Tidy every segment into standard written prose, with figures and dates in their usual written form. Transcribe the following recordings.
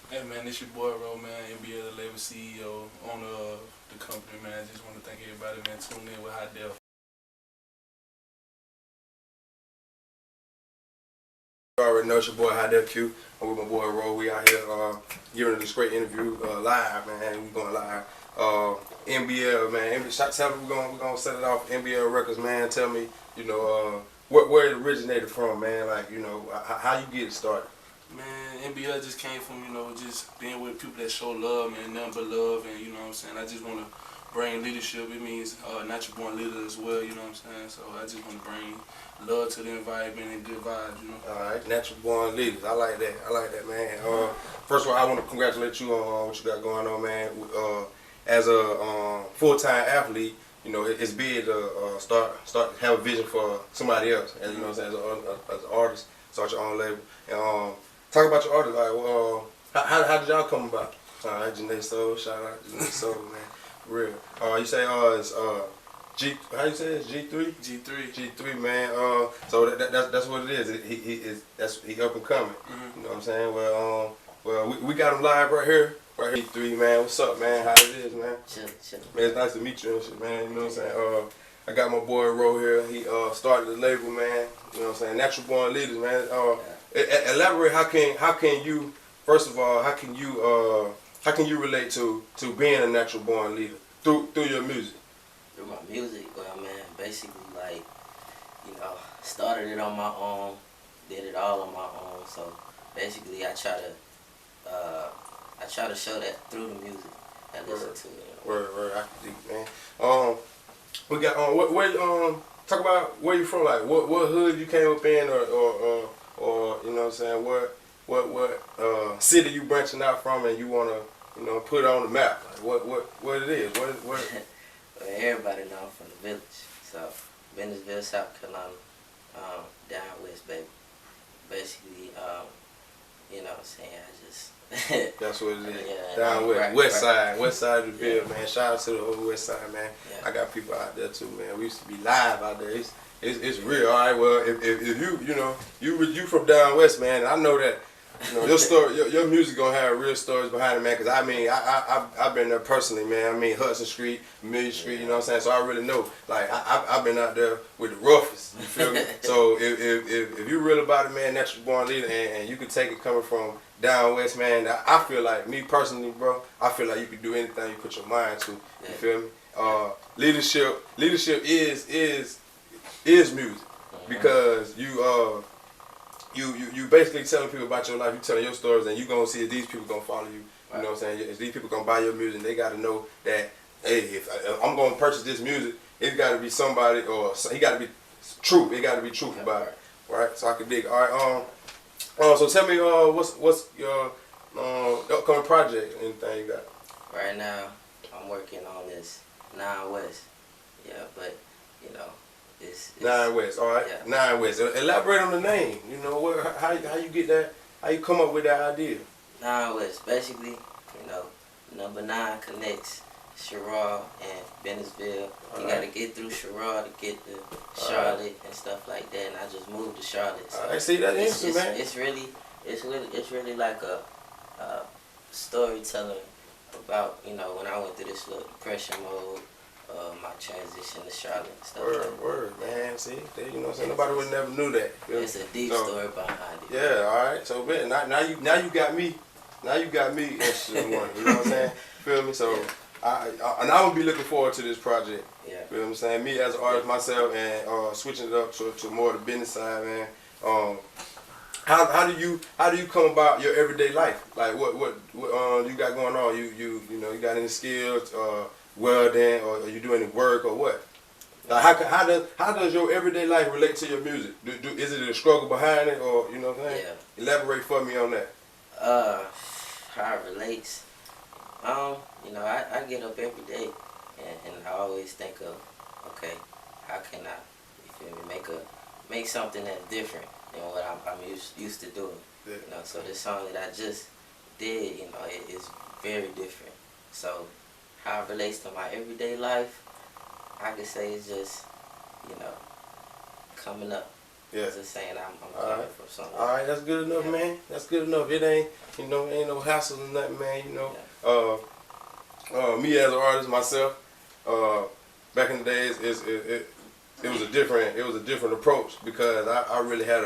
Hey man, this your boy Ro, man, N.B.L, the label CEO, owner of the company, man. Just want to thank everybody, man, tuning in with High Def. You already know it's your boy High Def Q. I'm with my boy Ro. We out here giving this great interview live, man. We going live. N.B.L, man. Tell me we're gonna set it off. N.B.L Records, man. Tell me, where it originated from, man. Like, how you get it started. Man, N.B.L just came from, just being with people that show love, man, nothing but love, and you know what I'm saying. I just want to bring leadership. It means natural born leader as well, you know what I'm saying. So I just want to bring love to the environment and good vibes. All right, natural born leaders. I like that, man. First of all, I want to congratulate you on what you got going on, man. As a full-time athlete, it's big to start have a vision for somebody else, and you know what I'm saying, as an artist, start your own label. And talk about your artist, like, how did y'all come about? All right, Janae Soul, shout out to Janae Soul, man, real. You say it's G, how you say it? G3? G3. G3, man. So that's what it is. He up and coming. You know what I'm saying? Well, we got him live right here. Right here, G3, man. What's up, man? How it is, man? Chill. Man, it's nice to meet you and shit, man. You know what I'm saying? I got my boy Ro here. He started the label, man. You know what I'm saying? Natural born leaders, man. Elaborate. How can you? First of all, how can you relate to being a natural born leader through your music? Through my music, well, man, basically, like, started it on my own, did it all on my own. So basically, I try to show that through the music I listen to. Word, I can dig, man. We got talk about where you from, like what hood you came up in, or you know what I'm saying, what city you branching out from, and you wanna put it on the map, like what it is, what. Well, everybody know I'm from the village, so N.B.L, South Carolina, down west, baby. Basically, you know what I'm saying, I just... That's what it is. Yeah, down west, right, west right. side of the Ville, man. Shout out to the whole west side, man. Yeah. I got people out there too, man. We used to be live out there. It's real. All right. Well, if you from down west, man, I know that your story, your music gonna have real stories behind it, man. Cause I mean, I've been there personally, man. I mean, Hudson Street, Million Street, you know what I'm saying. So I really know. Like I've been out there with the roughest. You feel me? So if you real about it, man, natural born leader, and you can take it coming from down west, man. I feel like, me personally, bro, I feel like you can do anything you put your mind to. You feel me? Leadership is music, because you basically telling people about your life, you telling your stories, and you gonna see if these people gonna follow you. You know what I'm saying? If these people gonna buy your music, they gotta know that, hey, if I'm gonna purchase this music, it's gotta be somebody, or he gotta be true. It gotta be truth about it, right? So I can dig. All right. So tell me, what's your upcoming project? Anything you got? Right now, I'm working on this 9 West. Yeah, but, it's 9 West, all right. Yeah. 9 West. Elaborate on the name. You know how you get that? How you come up with that idea? 9 West, basically, number 9 connects Sherrod and N.B.L. You gotta get through Sherrod to get to Charlotte and stuff like that, and I just moved to Charlotte. So I see that interesting, man. It's really like a storytelling about, when I went through this little depression mode, my transition to Charlotte and stuff like that. Word, man. See, you know what I'm saying? Nobody would never knew that. It's a deep story behind it. Yeah, all right. So, man, now you got me. Now you got me interested in one. You know what I'm saying? Feel me? So, and I'm gonna be looking forward to this project. Yeah. You know what I'm saying? Me as an artist myself, and switching it up to more the business side, man. How do you come about your everyday life? Like what you got going on? You got any skills, welding, or are you doing any work, or what? Like how does your everyday life relate to your music? Is it a struggle behind it, or you know what I'm saying? Yeah. Elaborate for me on that. How it relates. I get up every day and I always think of, okay, how can I, you feel me, make something that's different than what I'm used to doing. Yeah. So this song that I just did, it is very different. So how it relates to my everyday life, I could say it's just, coming up. Yeah. Just saying I'm coming from somewhere. All right, that's good enough, man. That's good enough. It ain't, ain't no hassle or nothing, man. Me as an artist myself, back in the days, it was a different approach because I really had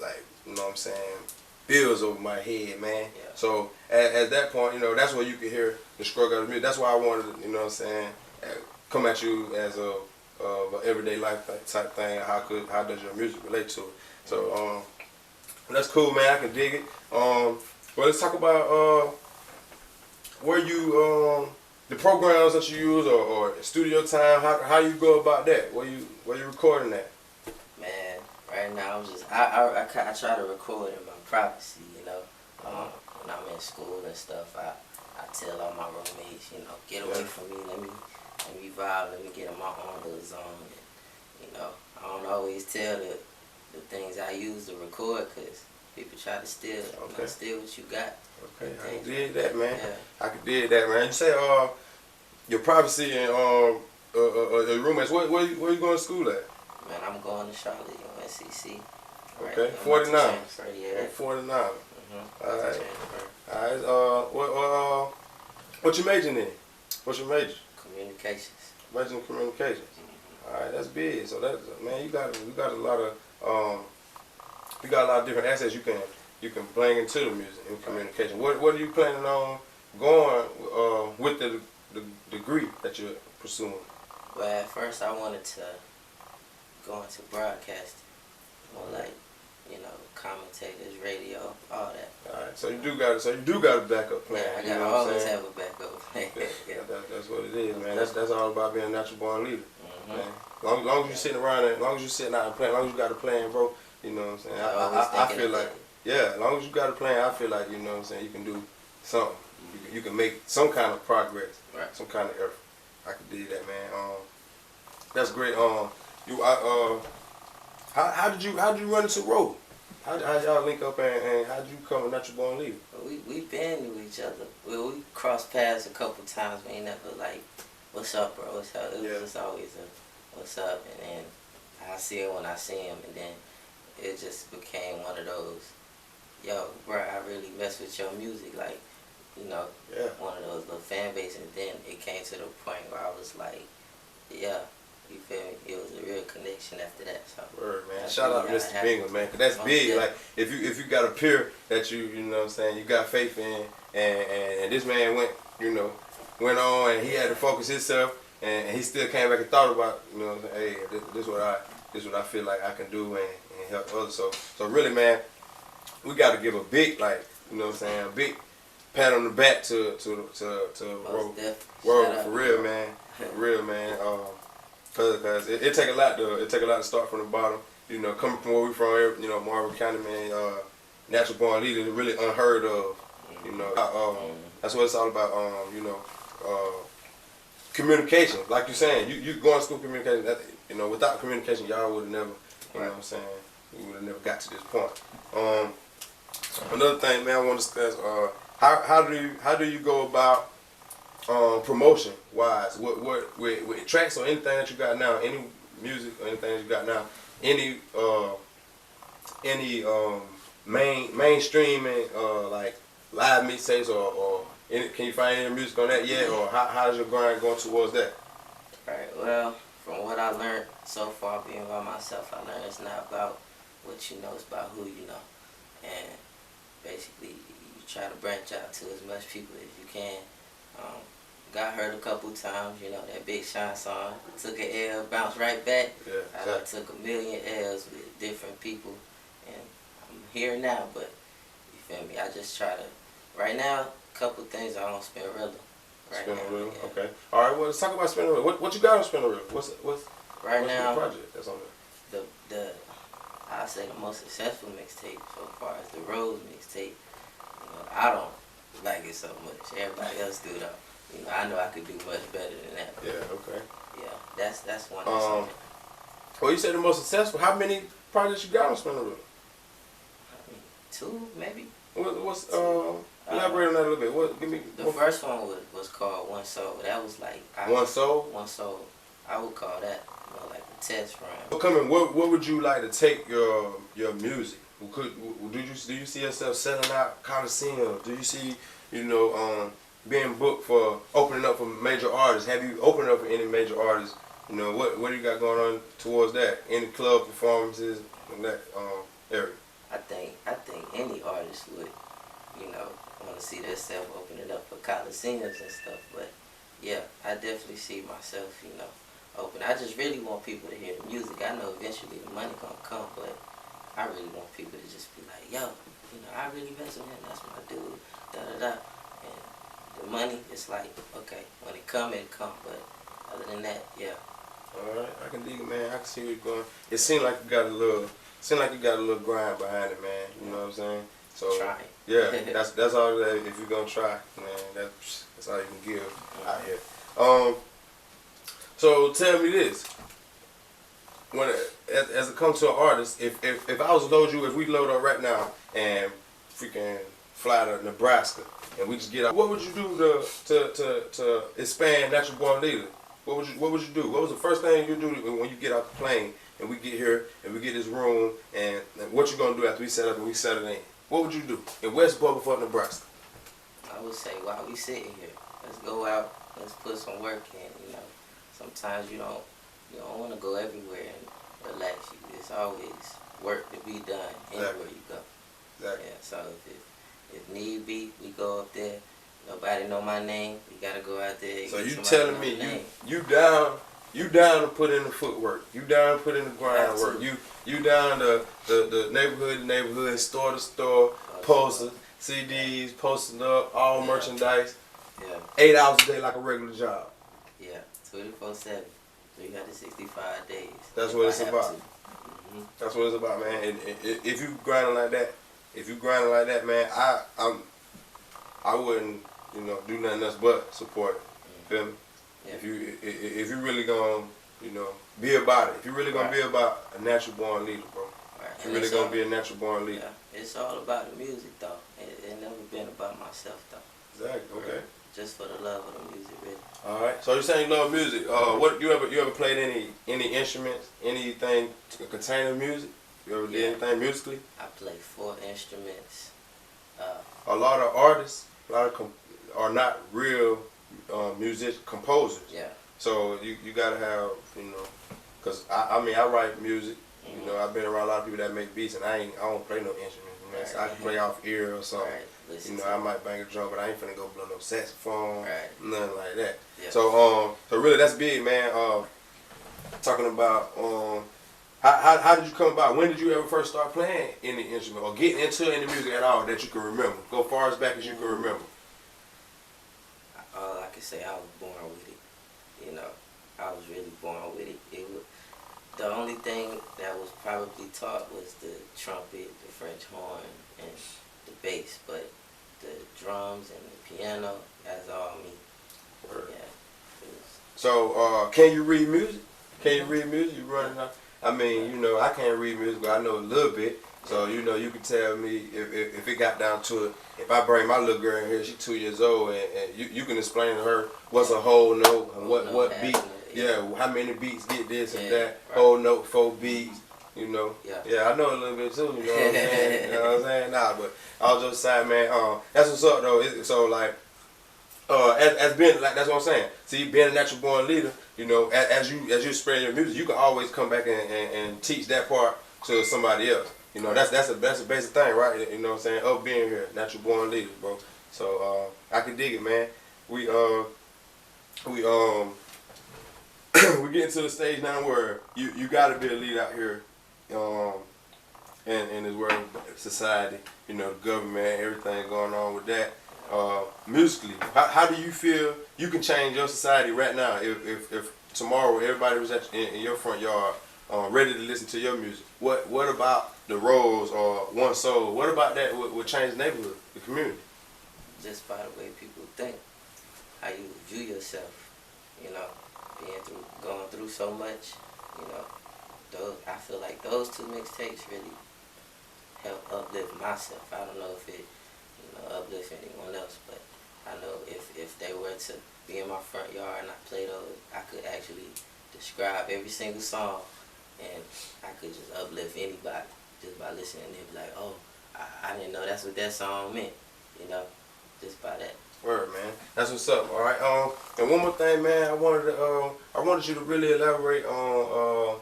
like, you know what I'm saying, bills over my head, man. Yeah. So at that point, that's where you could hear the struggle of the music. That's why I wanted to, come at you as a everyday life type thing. How does your music relate to it? So that's cool, man. I can dig it. Well, let's talk about where you the programs that you use or studio time. How you go about that? Where you recording that? Man, right now I'm just I try to record in my privacy, when I'm in school and stuff. I tell all my roommates, get away from me. Let me vibe. Let me get in my own little zone. And, I don't always tell the things I use to record because people try to steal what you got. Okay, I can dig that, man. Yeah. I can dig that, man. You say your privacy and your roommates. Where you going to school at? Man, I'm going to Charlotte, NCC. Okay, 49. Yeah. 49. Mm-hmm. All right. All right. What you majoring in? What's your major? Communications. Major in communications. Mm-hmm. All right, that's big. So that's, man, you got a lot of different assets you can bring into the music and communication. What are you planning on going with the degree that you're pursuing? Well, at first I wanted to go into broadcasting, more like, commentators, radio, all that. All right, so you do got a backup plan. Yeah, I always have a backup plan. Yeah, that's what it is, man. That's all about being a natural born leader. Mm-hmm. Man. Long as you're sitting around, as long as you're sitting out and playing, as long as you got a plan, bro. You know what I'm saying? I feel like, as long as you got a plan, I feel like, you know what I'm saying, you can do something. You can make some kind of progress, right. Some kind of effort. I can dig that, man. That's great. How did you run into Roe? How y'all link up and how did you become a natural born leader? We've been with each other. We crossed paths a couple times. We ain't never like, what's up, bro? What's up? It was just always a what's up, and then I see him when I see him, and then it just became one of those, yo, bro, I really mess with your music, like, one of those little fan base, and then it came to the point where I was like, yeah. You feel me? It was a real connection after that. So word, man. Shout out to Mr. Bingham, man, cause that's big. Like if you got a peer that you know what I'm saying, you got faith in, and this man went on and he had to focus himself, and he still came back and thought about, hey, this what I feel like I can do and help others. So really, man, we got to give a big, like, a big pat on the back to Roe for real, man, for real, man. Cause it take a lot to start from the bottom. Coming from where we from, Marvin County, man, natural born leader is really unheard of. That's what it's all about. Communication, like you're saying, you going to school communication. Without communication, y'all would have never, you know what I'm saying, we would have never got to this point. Another thing, man, I want to discuss. How do you go about promotion wise, with tracks or anything that you got now, any music or anything that you got now, any mainstreaming like live mixtapes or can you find any music on that yet, or how's your grind going towards that? Alright, well, from what I learned so far being by myself, I learned it's not about what you know, it's about who you know. And basically you try to branch out to as much people as you can. Got hurt a couple times, that Big Sean song. Took an L, bounced right back. Yeah, exactly. I took a million L's with different people, and I'm here now. But you feel me? I just try to. Right now, a couple things I on Spinrilla. Spinrilla, yeah. Okay. All right. Well, let's talk about Spinrilla. What you got on Spinrilla? What's now the project that's on there? The I say the most successful mixtape so far is the Rose mixtape. I don't like it so much. Everybody else do though. I know I could do much better than that. Yeah, okay. Yeah, that's one. Well, you said the most successful. How many projects you got on Spinrilla? 2, maybe. What's elaborate on that a little bit. What? Give me. The first one was called One Soul. That was like One Soul. One Soul. I would call that more like a test run. What would you like to take your music? Do you see yourself selling out Coliseum? Do you see, being booked for opening up for major artists? Have you opened up for any major artists? What do you got going on towards that? Any club performances in that area? I think any artist would, want to see themselves opening up for Coliseums and stuff. But yeah, I definitely see myself, open. I just really want people to hear the music. I know eventually the money gonna come, but I really want people to just be like, yo, I really mess with him. That's my dude. Da da da. And the money, it's like, okay, when it come, it come. But other than that, yeah. All right, I can dig it, man. I can see where you're going. It seemed like you got a little grind behind it, man. You know what I'm saying? So Try. yeah, that's all that. If you're gonna try, man, that's all you can give out here. So tell me this: as it comes to an artist, if I was to load you, if we load up right now and freaking fly to Nebraska and we just get out, what would you do to expand Natural Born Leader? What would you do? What was the first thing you do when you get off the plane and we get here and we get this room and what you gonna do after we set up and we set it in? What would you do in West Bubblefuck, Nebraska? I would say while we sitting here, let's go out, let's put some work in. Sometimes you don't want to go everywhere and relax. It's always work to be done anywhere you go. Exactly. Yeah. So if need be, we go up there. Nobody know my name. We gotta go out there. So you telling me you down to put in the footwork. You down to put in the grind work. You down the neighborhood to neighborhood, store to store, posters, CDs, posting up, all merchandise. Yeah. 8 hours a day like a regular job. Yeah. 24/7, 365 days. That's what it's about. Mm-hmm. That's what it's about, man. And if you grinding like that, man, I wouldn't, do nothing else but support it. Feel me? Yeah. If you really gonna, be about it. If you really gonna be about a natural born leader, bro. Right. If you really gonna be a natural born leader. Yeah. It's all about the music, though. It never been about myself, though. Exactly. Okay. Just for the love of the music, really. All right. So you're saying you love music. What you ever played any instruments, anything containing music? You ever did anything musically? I play 4 instruments. A lot of artists, are not real composers. Yeah. So you gotta have, cause I write music. Mm-hmm. I've been around a lot of people that make beats, and I don't play no instruments. Right. So I can play off ear or something. Right. I might bang a drum, but I ain't finna go blow no saxophone, nothing like that. Yeah. So really that's big, man. Talking about how did you come about? When did you ever first start playing any instrument or getting into any music at all that you can remember? Go far as back as you can remember. All I can say, I was born with it. I was really born with it. The only thing that was probably taught was the trumpet, the French horn, and the bass. But the drums and the piano, that's all me. Word. Yeah. So can you read music? Can you read music? You running out? I mean, I can't read music, but I know a little bit. So, you can tell me if it got down to it. If I bring my little girl in here, she's 2 years old, and you can explain to her what's a whole note, and what beat, how many beats get this and that, right. whole note, 4 beats, Yeah. Yeah, I know a little bit too, you know what I'm saying? You know what I'm saying? Nah, but I was just saying, man, that's what's up, though. So, like, as being, like, that's what I'm saying. See, being a natural born leader, as you spread your music, you can always come back and teach that part to somebody else. That's a basic thing, right? You know what I'm saying? Of being here, natural born leaders, bro. So I can dig it, man. We we getting to the stage now where you gotta be a leader out here, in this world, society. The government, everything going on with that. Musically, how do you feel you can change your society right now if tomorrow everybody was in your front yard ready to listen to your music? What about the Rose or One Soul? What about that would change the neighborhood, the community? Just by the way people think, how you view yourself, going through so much, I feel like those 2 mixtapes really help uplift myself. I don't know if it uplift anyone else, but I know if they were to be in my front yard and I play those, I could actually describe every single song, and I could just uplift anybody just by listening. They'd be like, oh, I didn't know that's what that song meant, you know, just by that. Word, man. That's what's up. All right. And one more thing, man. I wanted you to really elaborate on.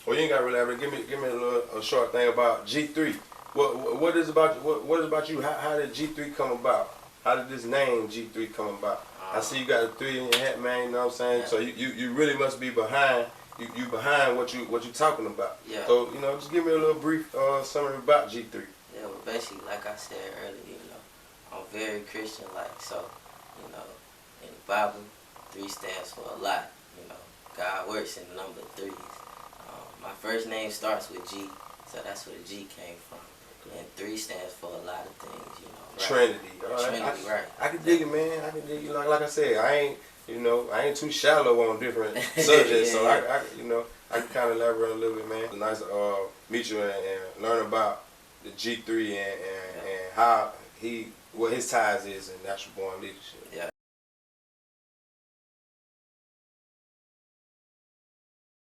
Well, you ain't got to really elaborate. Give me a short thing about G3. What is about you? How did G3 come about? How did this name G3 come about? I see you got a 3 in your hat, man. You know what I'm saying? Yeah. So you really must be behind. You behind what you talking about. Yeah. So just give me a little brief summary about G3. Yeah, well, basically, like I said earlier, I'm very Christian-like. So, in the Bible, 3 stands for a lot. God works in the number of 3s. My first name starts with G, so that's where the G came from. And 3 stands for a lot of things, Right? Trinity. Trinity, right. I can dig it, man. I can dig it. Like I said, I ain't too shallow on different subjects, so I can kind of elaborate a little bit, man. It's nice to meet you and learn about the G3 and how what his ties is in natural born leadership. Yeah.